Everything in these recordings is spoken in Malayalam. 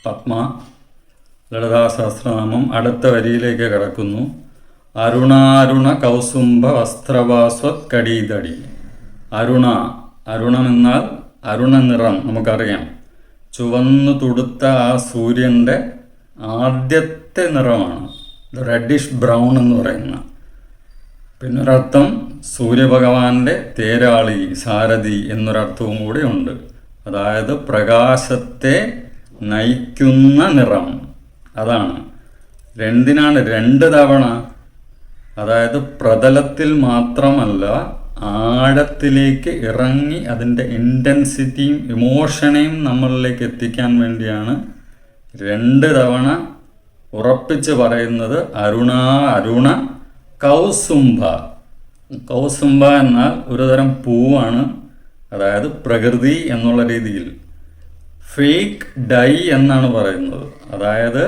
പത്മ ലളിതാസഹസ്രനാമം അടുത്ത വരിയിലേക്ക് കടക്കുന്നു. അരുണാരുണ കൗസുംഭ വസ്ത്രവാസ്വത് കടീതടി. അരുണമെന്നാൽ അരുണ നിറം നമുക്കറിയാം. ചുവന്നു തുടുത്ത ആ സൂര്യൻ്റെ ആദ്യത്തെ നിറമാണ് റെഡിഷ് ബ്രൗൺ എന്ന് പറയുന്ന. പിന്നൊരർത്ഥം സൂര്യഭഗവാന്റെ തേരാളി, സാരഥി എന്നൊരർത്ഥവും കൂടി ഉണ്ട്. അതായത് പ്രകാശത്തെ നയിക്കുന്ന നിറം. അതാണ്. എന്തിനാണ് 2 തവണ? അതായത് പ്രതലത്തിൽ മാത്രമല്ല, ആഴത്തിലേക്ക് ഇറങ്ങി അതിൻ്റെ ഇൻറ്റൻസിറ്റിയും ഇമോഷനെയും നമ്മളിലേക്ക് എത്തിക്കാൻ വേണ്ടിയാണ് 2 തവണ ഉറപ്പിച്ച് പറയുന്നത് അരുണ കൗസുംഭ. കൗസുംഭ എന്നാൽ ഒരുതരം പൂവാണ്, അതായത് പ്രകൃതി എന്നുള്ള രീതിയിൽ. ഫേക്ക് ഡൈ എന്നാണ് പറയുന്നത്. അതായത്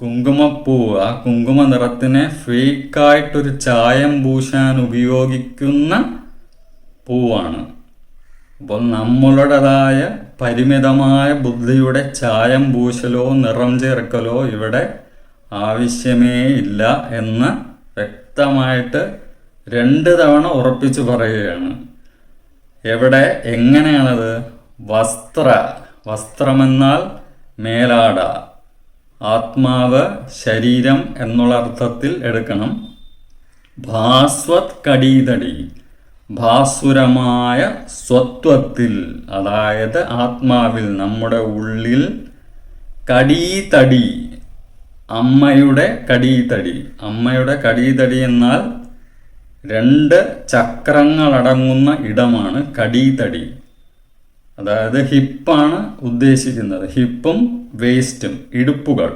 കുങ്കുമപ്പൂ, ആ കുങ്കുമ നിറത്തിനെ ഫേക്കായിട്ടൊരു ചായം പൂശാൻ ഉപയോഗിക്കുന്ന പൂവാണ്. അപ്പോൾ നമ്മളുടേതായ പരിമിതമായ ബുദ്ധിയുടെ ചായം പൂശലോ നിറം ചേർക്കലോ ഇവിടെ ആവശ്യമേ ഇല്ല എന്ന് വ്യക്തമായിട്ട് 2 തവണ ഉറപ്പിച്ച് പറയുകയാണ്. എവിടെ, എങ്ങനെയാണത്? വസ്ത്രമെന്നാൽ മേലാട, ആത്മാവ്, ശരീരം എന്നുള്ള അർത്ഥത്തിൽ എടുക്കണം. ഭാസ്വത് കടീതടി, ഭാസുരമായ സ്വത്വത്തിൽ, അതായത് ആത്മാവിൽ, നമ്മുടെ ഉള്ളിൽ. കടീതടി, അമ്മയുടെ കടീതടി. അമ്മയുടെ കടീതടി എന്നാൽ 2 ചക്രങ്ങളടങ്ങുന്ന ഇടമാണ് കടീതടി. അതായത് ഹിപ്പാണ് ഉദ്ദേശിക്കുന്നത്. ഹിപ്പും വേസ്റ്റും, ഇടുപ്പുകൾ.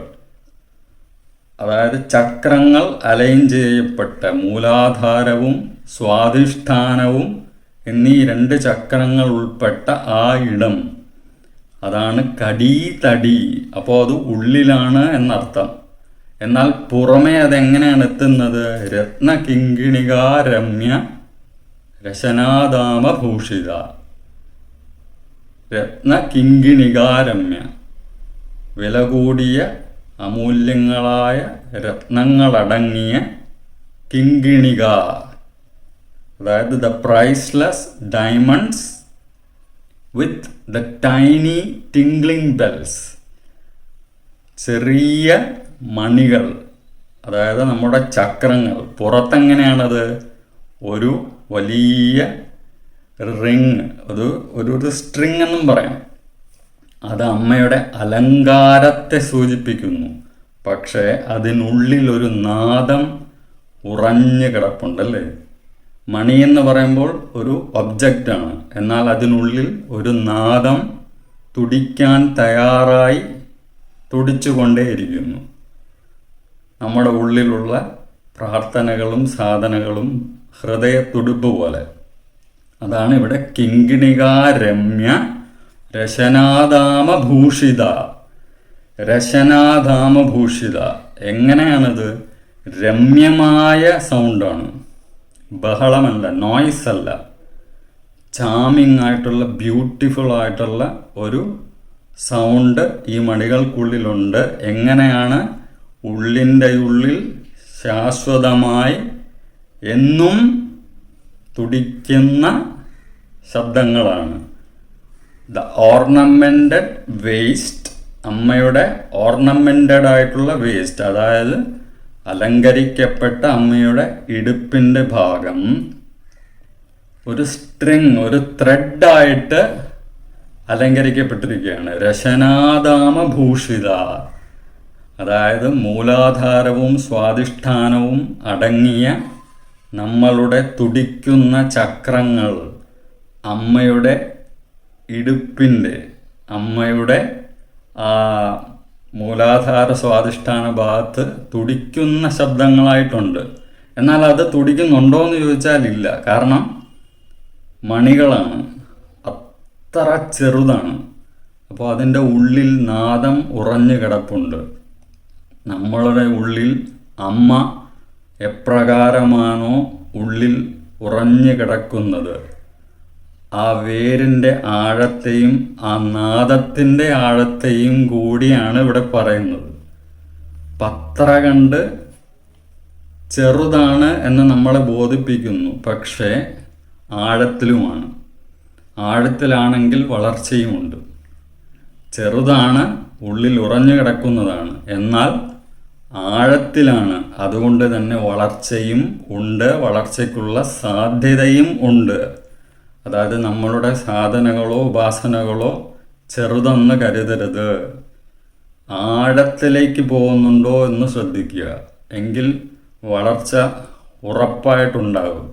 അതായത് ചക്രങ്ങൾ അലൈൻ ചെയ്യപ്പെട്ട മൂലാധാരവും സ്വാധിഷ്ഠാനവും എന്നീ 2 ചക്രങ്ങൾ ഉൾപ്പെട്ട ആ ഇടം, അതാണ് കടീതടി. അപ്പോൾ അത് ഉള്ളിലാണ് എന്നർത്ഥം. എന്നാൽ പുറമേ അതെങ്ങനെയാണ് എത്തുന്നത്? രത്നകിങ്കിണികാരമ്യ രശനാദാമഭൂഷിത. രത്നകിങ്കിണികാരമ്യ, വില കൂടിയ അമൂല്യങ്ങളായ രത്നങ്ങളടങ്ങിയ കിങ്കിണിക, അതായത് the priceless diamonds with the tiny tingling bells. ചെറിയ മണികൾ, അതായത് നമ്മുടെ ചക്രങ്ങൾ. പുറത്തെങ്ങനെയാണത്? ഒരു വലിയ റിങ്, ഒരു സ്ട്രിങ് എന്നും പറയാം. അത് അമ്മയുടെ അലങ്കാരത്തെ സൂചിപ്പിക്കുന്നു. പക്ഷേ അതിനുള്ളിൽ ഒരു നാദം ഉറഞ്ഞു കിടപ്പുണ്ടല്ലേ. മണി എന്ന് പറയുമ്പോൾ ഒരു ഒബ്ജക്റ്റാണ്, എന്നാൽ അതിനുള്ളിൽ ഒരു നാദം തുടിക്കാൻ തയ്യാറായി തുടിച്ചുകൊണ്ടേയിരിക്കുന്നു. നമ്മുടെ ഉള്ളിലുള്ള പ്രാർത്ഥനകളും സാധനകളും ഹൃദയത്തുടിപ്പ് പോലെ. അതാണ് ഇവിടെ കിങ്കിണികാരമ്യ രശനാദാമഭൂഷിത. രശനാദാമഭൂഷിത എങ്ങനെയാണത്? രമ്യമായ സൗണ്ടാണ്, ബഹളമല്ല, നോയ്സ് അല്ല. ചാമിങ് ആയിട്ടുള്ള, ബ്യൂട്ടിഫുൾ ആയിട്ടുള്ള ഒരു സൗണ്ട് ഈ മണികൾക്കുള്ളിലുണ്ട്. എങ്ങനെയാണ്? ഉള്ളിൻ്റെ ഉള്ളിൽ ശാശ്വതമായി എന്നും തുടിക്കുന്ന ശബ്ദങ്ങളാണ്. ദ ഓർണമെൻറ്റഡ് വേസ്റ്റ്, അമ്മയുടെ ഓർണമെൻറ്റഡ് ആയിട്ടുള്ള വേസ്റ്റ്, അതായത് അലങ്കരിക്കപ്പെട്ട അമ്മയുടെ ഇടുപ്പിൻ്റെ ഭാഗം ഒരു സ്ട്രിങ്, ഒരു ത്രെഡായിട്ട് അലങ്കരിക്കപ്പെട്ടിരിക്കുകയാണ്. രശനാദാമഭൂഷിത, അതായത് മൂലാധാരവും സ്വാധിഷ്ഠാനവും അടങ്ങിയ നമ്മളുടെ തുടിക്കുന്ന ചക്രങ്ങൾ അമ്മയുടെ ഇടുപ്പിൻ്റെ, അമ്മയുടെ ആ മൂലാധാര സ്വാധിഷ്ഠാന ഭാഗത്ത് തുടിക്കുന്ന ശബ്ദങ്ങളായിട്ടുണ്ട്. എന്നാൽ അത് തുടിക്കുന്നുണ്ടോ എന്ന് ചോദിച്ചാൽ ഇല്ല. കാരണം മണികളാണ്, അത്ര ചെറുതാണ്. അപ്പോൾ അതിൻ്റെ ഉള്ളിൽ നാദം ഉറഞ്ഞു കിടപ്പുണ്ട്. നമ്മളുടെ ഉള്ളിൽ അമ്മ എപ്രകാരമാണോ ഉള്ളിൽ ഉറഞ്ഞു കിടക്കുന്നത്, ആ വേരിൻ്റെ ആഴത്തെയും ആ നാദത്തിൻ്റെ ആഴത്തെയും കൂടിയാണ് ഇവിടെ പറയുന്നത്. പത്ര കണ്ട് ചെറുതാണ് എന്ന് നമ്മളെ ബോധിപ്പിക്കുന്നു, പക്ഷേ ആഴത്തിലുമാണ്. ആഴത്തിലാണെങ്കിൽ വളർച്ചയുമുണ്ട്. ചെറുതാണ്, ഉള്ളിൽ ഉറഞ്ഞു കിടക്കുന്നതാണ്, എന്നാൽ ആഴത്തിലാണ്. അതുകൊണ്ട് തന്നെ വളർച്ചയും ഉണ്ട്, വളർച്ചയ്ക്കുള്ള സാധ്യതയും ഉണ്ട്. അതായത് നമ്മളുടെ സാധനകളോ ഉപാസനകളോ ചെറുതെന്ന് കരുതരുത്. ആഴത്തിലേക്ക് പോകുന്നുണ്ടോ എന്ന് ശ്രദ്ധിക്കുക, എങ്കിൽ വളർച്ച ഉറപ്പായിട്ടുണ്ടാകും.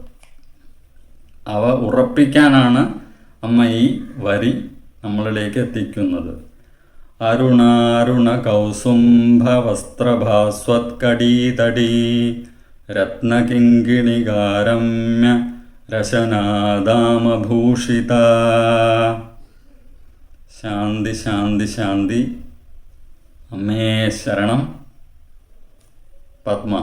അവ ഉറപ്പിക്കാനാണ് അമ്മ ഈ വരി നമ്മളിലേക്ക് എത്തിക്കുന്നത്. അരുണാരുണ കൗസുംഭ വസ്ത്രഭാസ്വത്കടീതടീ രത്നകിങ്കിണികാരമ്യ രശനാദാമഭൂഷിത. ശാന്തി ശാന്തി ശാന്തി. അമ്മേ ശരണം. പത്മ.